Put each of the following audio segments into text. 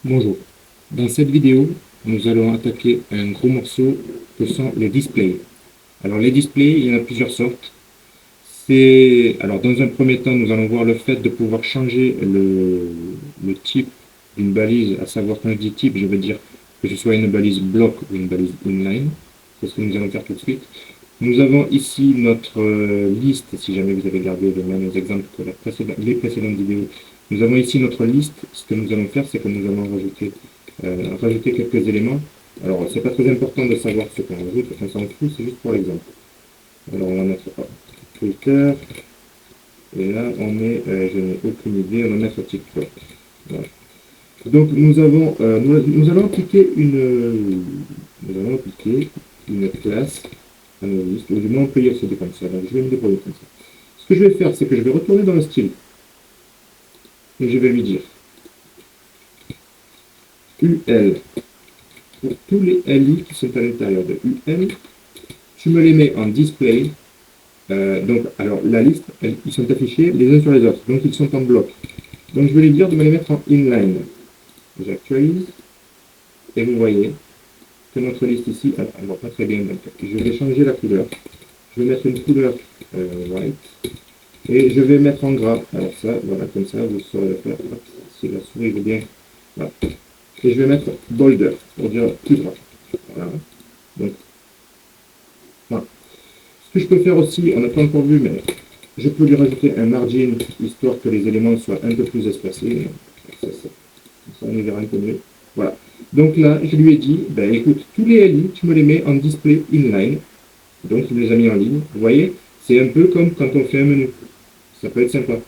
Bonjour. Dans cette vidéo, nous allons attaquer un gros morceau que sont les displays. Alors les displays, il y en a plusieurs sortes. Alors dans un premier temps, nous allons voir le fait de pouvoir changer le type d'une balise, à savoir quand je dis type, je veux dire que ce soit une balise bloc ou une balise inline. C'est ce que nous allons faire tout de suite. Nous avons ici notre liste, si jamais vous avez regardé les mêmes exemples que les précédentes vidéos. Nous avons ici notre liste. Ce que nous allons faire, c'est que nous allons rajouter quelques éléments. Alors, c'est pas très important de savoir ce qu'on rajoute, on s'en fout, c'est juste pour l'exemple. Alors, on va mettre Twitter, et là, je n'ai aucune idée, on va mettre TikTok. Voilà. Donc, nous allons appliquer une classe à nos listes, ou du moins on peut y accéder comme ça, donc je vais me débrouiller comme ça. Ce que je vais faire, c'est que je vais retourner dans le style, et je vais lui dire UL, pour tous les LI qui sont à l'intérieur de UL, tu me les mets en display. Alors la liste, ils sont affichés les uns sur les autres, donc ils sont en bloc. Donc je vais lui dire de me les mettre en inline. J'actualise, et vous voyez que notre liste ici, elle ne va pas très bien. Donc je vais changer la couleur. Je vais mettre une couleur white, et je vais mettre en gras. Alors ça, voilà, comme ça, vous saurez le faire. Si la souris veut bien. Voilà. Et je vais mettre bolder, pour dire plus gras. Voilà. Donc, voilà. Ce que je peux faire aussi, on n'a pas encore vu, mais je peux lui rajouter un margin, histoire que les éléments soient un peu plus espacés. Ça on y verra un peu mieux. Voilà. Donc là, je lui ai dit, ben écoute, tous les LI, tu me les mets en display inline. Donc il les a mis en ligne. Vous voyez, c'est un peu comme quand on fait un menu. Ça peut être sympa.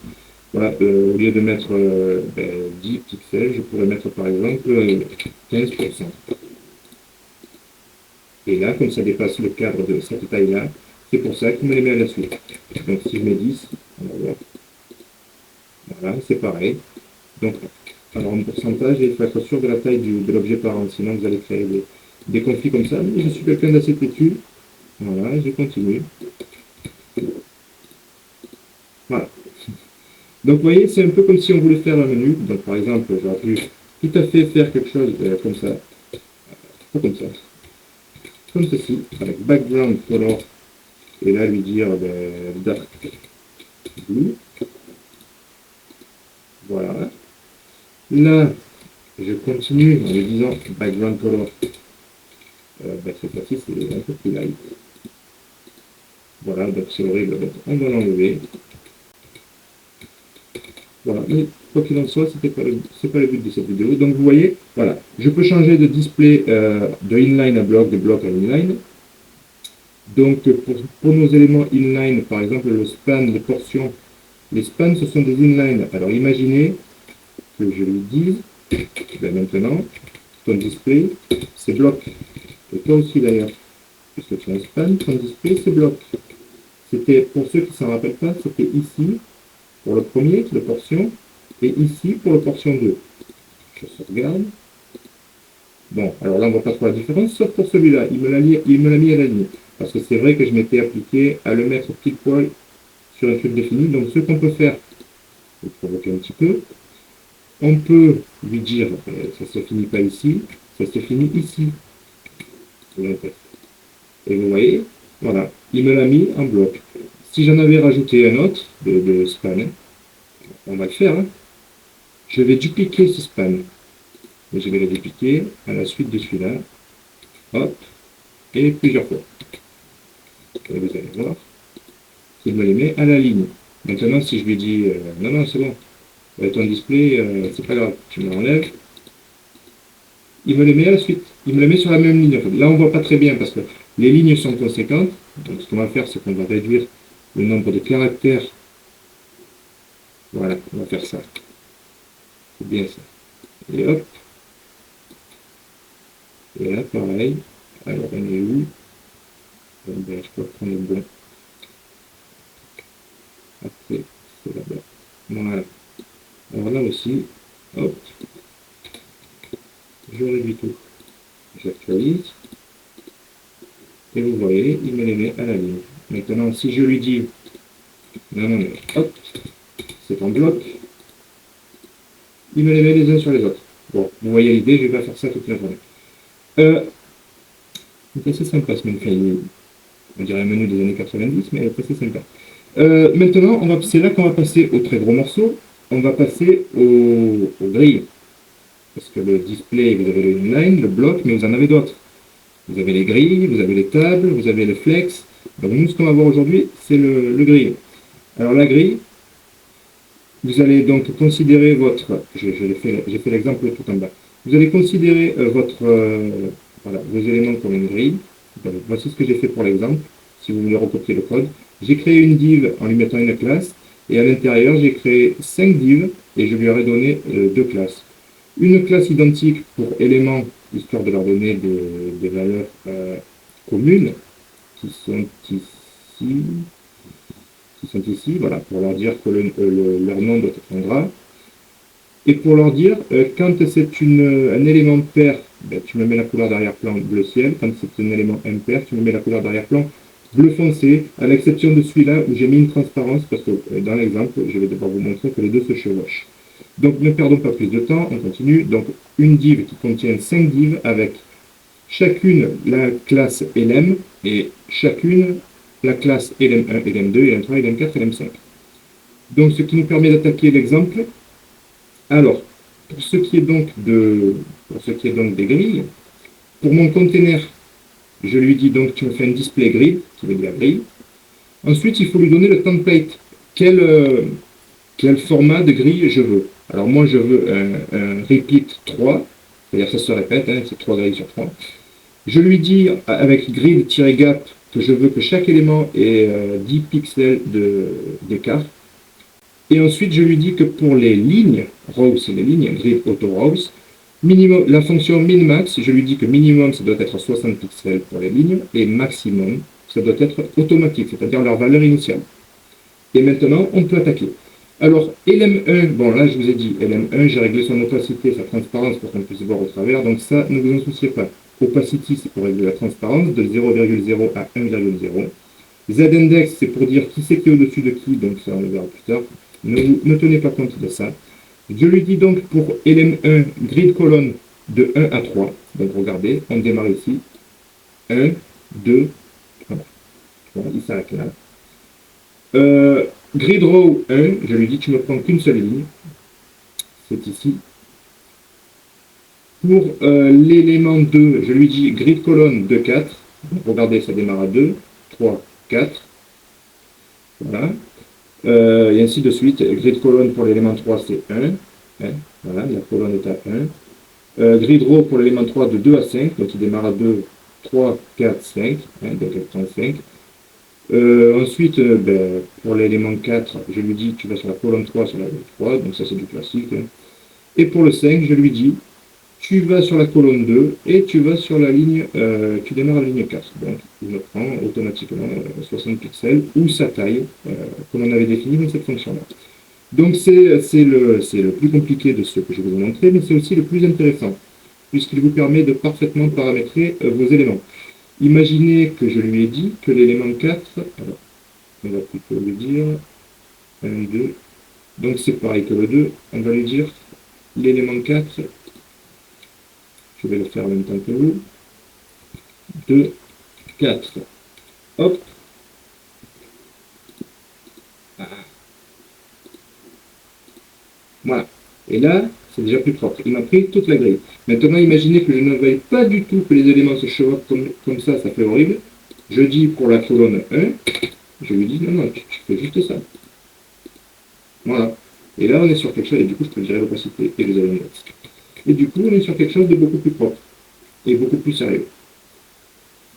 Voilà, au lieu de mettre 10 pixels, je pourrais mettre par exemple 15%. Et là, comme ça dépasse le cadre de cette taille-là, c'est pour ça qu'il me les met à la suite. Donc si je mets 10, on va voir. Voilà, c'est pareil. Donc, alors en pourcentage, il faut être sûr de la taille de l'objet parent, sinon vous allez créer des conflits comme ça. Mais je suis quelqu'un d'assez têtu. Voilà, je continue. Voilà. Donc vous voyez, c'est un peu comme si on voulait faire un menu. Donc par exemple, j'aurais pu tout à fait faire quelque chose comme ça. Pas comme ça. Comme ceci, avec background color. Et là, lui dire dark blue. Voilà. Là, je continue en lui disant background color. Cette fois-ci, c'est un peu plus light. Voilà, donc c'est horrible. Donc on va l'enlever. Voilà, mais quoi qu'il en soit, c'est pas le but de cette vidéo. Donc vous voyez, voilà, je peux changer de display de inline à bloc, de bloc à inline. Donc pour nos éléments inline, par exemple le span, les portions, les spans ce sont des inline. Alors imaginez que je lui dise, ben maintenant, ton display c'est bloc. Et toi aussi d'ailleurs, puisque tu as un span, ton display c'est bloc. C'était, pour ceux qui ne s'en rappellent pas, c'était ici, pour le premier, le portion, et ici pour le portion 2. Je sauvegarde. Bon, alors là, on ne voit pas trop la différence, sauf pour celui-là. Il me l'a mis à la ligne. Parce que c'est vrai que je m'étais appliqué à le mettre pile poil sur un truc défini. Donc, ce qu'on peut faire, je vais provoquer un petit peu, on peut lui dire, ça ne se finit pas ici, ça se finit ici. Et vous voyez, voilà, il me l'a mis en bloc. Si j'en avais rajouté un autre de span, on va le faire, hein. Je vais dupliquer ce span. Et je vais le dupliquer à la suite de celui-là. Hop, et plusieurs fois. Et vous allez voir qu'il me les met à la ligne. Maintenant, si je lui dis non, non, c'est bon, ton display, c'est pas grave, tu me l'enlèves, il me les met à la suite. Il me les met sur la même ligne. En fait. Là, on voit pas très bien parce que les lignes sont conséquentes. Donc, ce qu'on va faire, c'est qu'on va réduire le nombre de caractères. Voilà, on va faire ça. C'est bien ça. Et hop. Et là, pareil. Alors, on est où? Ben, je crois qu'on est bon. Après, c'est là-bas. Voilà. Alors là aussi, hop, je réduis tout. J'actualise. Et vous voyez, il me les met à la ligne. Maintenant, si je lui dis, non, non, mais hop, c'est en bloc, il me les met les uns sur les autres. Bon, vous voyez l'idée, je vais pas faire ça toute la journée. Euh, c'est assez sympa ce menu. Enfin, on dirait un menu des années 90, mais c'est assez sympa. Maintenant, c'est là qu'on va passer au très gros morceau. On va passer aux grilles. Parce que le display, vous avez le inline, le bloc, mais vous en avez d'autres. Vous avez les grilles, vous avez les tables, vous avez le flex. Donc nous, ce qu'on va voir aujourd'hui, c'est le grille. Alors la grille, vous allez donc considérer votre... J'ai fait l'exemple tout en bas. Vous allez considérer voilà, vos éléments comme une grille. Donc, voici ce que j'ai fait pour l'exemple, si vous voulez recopier le code. J'ai créé une div en lui mettant une classe, et à l'intérieur, j'ai créé 5 divs, et je lui aurais donné 2 classes. Une classe identique pour éléments, histoire de leur donner des valeurs communes, qui sont ici, voilà, pour leur dire que leur nom doit être en gras. Et pour leur dire, quand c'est un élément pair, ben, tu me mets la couleur d'arrière-plan bleu ciel. Quand c'est un élément impair, tu me mets la couleur d'arrière-plan bleu foncé, à l'exception de celui-là où j'ai mis une transparence, parce que dans l'exemple, je vais devoir vous montrer que les deux se chevauchent. Donc ne perdons pas plus de temps, on continue. Donc une div qui contient 5 divs avec chacune la classe elem et chacune la classe elem1, elem2, elem3, elem4, elem5. Donc ce qui nous permet d'attaquer l'exemple. Alors, pour ce qui est donc des grilles, pour mon container, je lui dis donc tu me fais un display grid, qui veut dire grille. Ensuite, il faut lui donner le template. Quel format de grille je veux. Alors moi, je veux un repeat 3, c'est-à-dire ça se répète, hein, c'est 3 grilles sur 3. Je lui dis avec grid-gap que je veux que chaque élément ait 10 pixels d'écart. Et ensuite, je lui dis que pour les lignes, rows, c'est les lignes, grid auto rows, minimum, la fonction min-max, je lui dis que minimum, ça doit être 60 pixels pour les lignes, et maximum, ça doit être automatique, c'est-à-dire leur valeur initiale. Et maintenant, on peut attaquer. Alors, LM1, bon là je vous ai dit, LM1, j'ai réglé son opacité, sa transparence pour qu'on puisse voir au travers, donc ça, ne vous en souciez pas. Opacity, c'est pour régler la transparence, de 0,0 à 1,0. Z-index, c'est pour dire qui c'est qui est au-dessus de qui, donc ça on le verra plus tard. Ne tenez pas compte de ça. Je lui dis donc pour LM1, grid colonne de 1 à 3. Donc regardez, on démarre ici. 1, 2, 3. Voilà, il s'arrête là. Grid row 1, je lui dis tu me prends qu'une seule ligne. C'est ici. Pour l'élément 2, je lui dis grid colonne de 4. Donc regardez, ça démarre à 2, 3, 4. Voilà. Et ainsi de suite. Grid colonne pour l'élément 3, c'est 1. Hein, voilà, la colonne est à 1. Grid row pour l'élément 3 de 2 à 5, donc il démarre à 2, 3, 4, 5, hein, donc elle prend 5. Ensuite, ben, pour l'élément 4, je lui dis tu vas sur la colonne 3, sur la ligne 3, donc ça c'est du classique. Hein. Et pour le 5, je lui dis tu vas sur la colonne 2 et tu vas sur la ligne, tu démarres à la ligne 4. Donc il me prend automatiquement 60 pixels ou sa taille, comme on avait défini dans cette fonction-là. Donc c'est le plus compliqué de ce que je vais vous montrer, mais c'est aussi le plus intéressant, puisqu'il vous permet de parfaitement paramétrer vos éléments. Imaginez que je lui ai dit que l'élément 4, alors, on va plutôt lui dire 1, 2, donc c'est pareil que le 2, on va lui dire l'élément 4, je vais le faire en même temps que vous, 2, 4, hop, voilà, et là, c'est déjà plus propre, il m'a pris toute la grille. Maintenant, imaginez que je ne veuille pas du tout que les éléments se chevauchent comme ça fait horrible. Je dis pour la colonne 1, je lui dis non, tu fais juste ça. Voilà. Et là, on est sur quelque chose, et du coup, je peux gérer l'opacité et les éléments. Et du coup, on est sur quelque chose de beaucoup plus propre et beaucoup plus sérieux.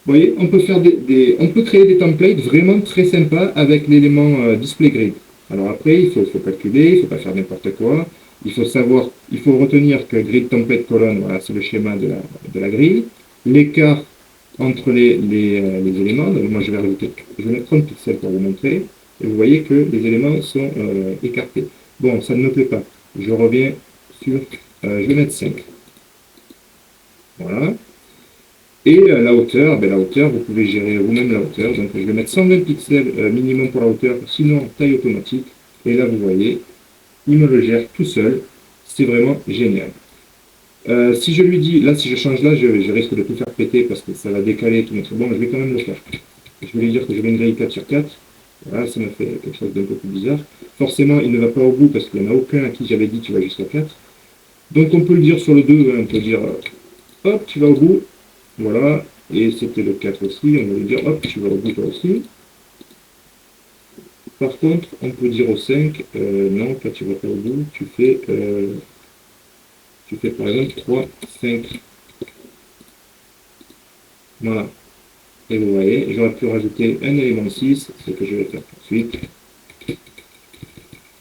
Vous voyez, on peut faire on peut créer des templates vraiment très sympas avec l'élément display grid. Alors après, il faut calculer, il ne faut pas faire n'importe quoi. Il faut retenir que grid template colonne, voilà, c'est le schéma de la grille. L'écart entre les éléments, donc moi je vais mettre 30 pixels pour vous montrer, et vous voyez que les éléments sont écartés. Bon, ça ne me plaît pas. Je reviens sur, je vais mettre 5. Voilà. Et la hauteur, vous pouvez gérer vous-même la hauteur. Donc je vais mettre 120 pixels minimum pour la hauteur, sinon taille automatique. Et là, vous voyez, il me le gère tout seul. C'est vraiment génial. Si je lui dis, là, si je change là, je risque de tout faire péter parce que ça va décaler tout notre... Bon, je vais quand même le faire. Je vais lui dire que je vais une grille 4 sur 4. Voilà, ça m'a fait quelque chose d'un peu plus bizarre. Forcément, il ne va pas au bout parce qu'il n'y en a aucun à qui j'avais dit tu vas jusqu'à 4. Donc on peut le dire sur le 2, hein, on peut dire hop, tu vas au bout. Voilà, et c'était le 4 aussi, on va lui dire hop, tu vas au bout toi aussi. Par contre, on peut dire au 5, non, toi tu vas pas au bout, tu fais par exemple 3, 5. Voilà. Et vous voyez, j'aurais pu rajouter un élément 6, ce que je vais faire tout de suite.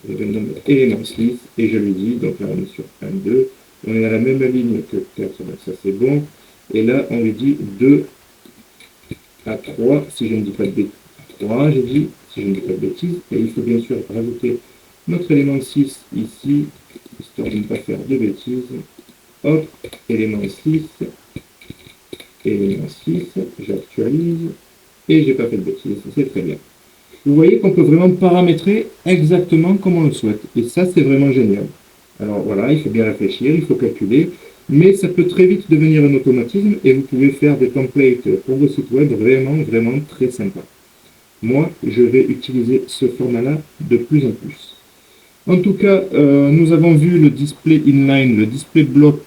Je vais nommer élément 6, et je lui dis, donc là on est sur 1, 2, on est à la même ligne que 4, donc ça c'est bon. Et là, on lui dit 2 à 3, si je ne dis pas de bêtises. 3, j'ai dit, si je ne dis pas de bêtises. Et il faut bien sûr rajouter notre élément 6 ici, histoire de ne pas faire de bêtises. Hop, élément 6, élément 6, j'actualise, et j'ai pas fait de bêtises, c'est très bien. Vous voyez qu'on peut vraiment paramétrer exactement comme on le souhaite. Et ça, c'est vraiment génial. Alors voilà, il faut bien réfléchir, il faut calculer, mais ça peut très vite devenir un automatisme et vous pouvez faire des templates pour vos sites web vraiment, vraiment très sympas. Moi, je vais utiliser ce format-là de plus en plus. En tout cas, nous avons vu le display inline, le display block.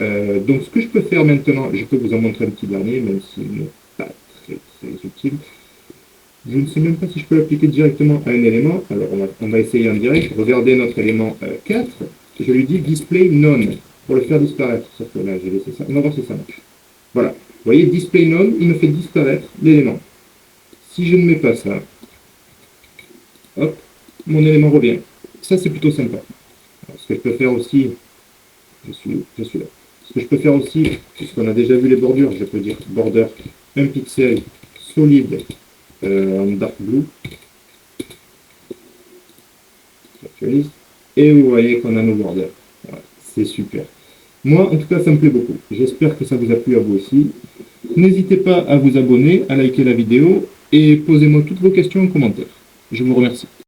Donc ce que je peux faire maintenant, je peux vous en montrer un petit dernier, même s'il n'est pas très, très utile. Je ne sais même pas si je peux l'appliquer directement à un élément. Alors, on va essayer en direct. Regardez notre élément 4. Je lui dis display none pour le faire disparaître. Sauf que là, j'ai laissé ça. On va voir si ça marche. Voilà. Vous voyez, display none, il me fait disparaître l'élément. Si je ne mets pas ça, hop, mon élément revient. Ça, c'est plutôt sympa. Alors, ce que je peux faire aussi, je suis là. Ce que je peux faire aussi, puisqu'on a déjà vu les bordures, je peux dire border 1 pixel solide en dark blue. J'actualise. Et vous voyez qu'on a nos borders. Voilà, c'est super. Moi, en tout cas, ça me plaît beaucoup. J'espère que ça vous a plu à vous aussi. N'hésitez pas à vous abonner, à liker la vidéo et posez-moi toutes vos questions en commentaire. Je vous remercie.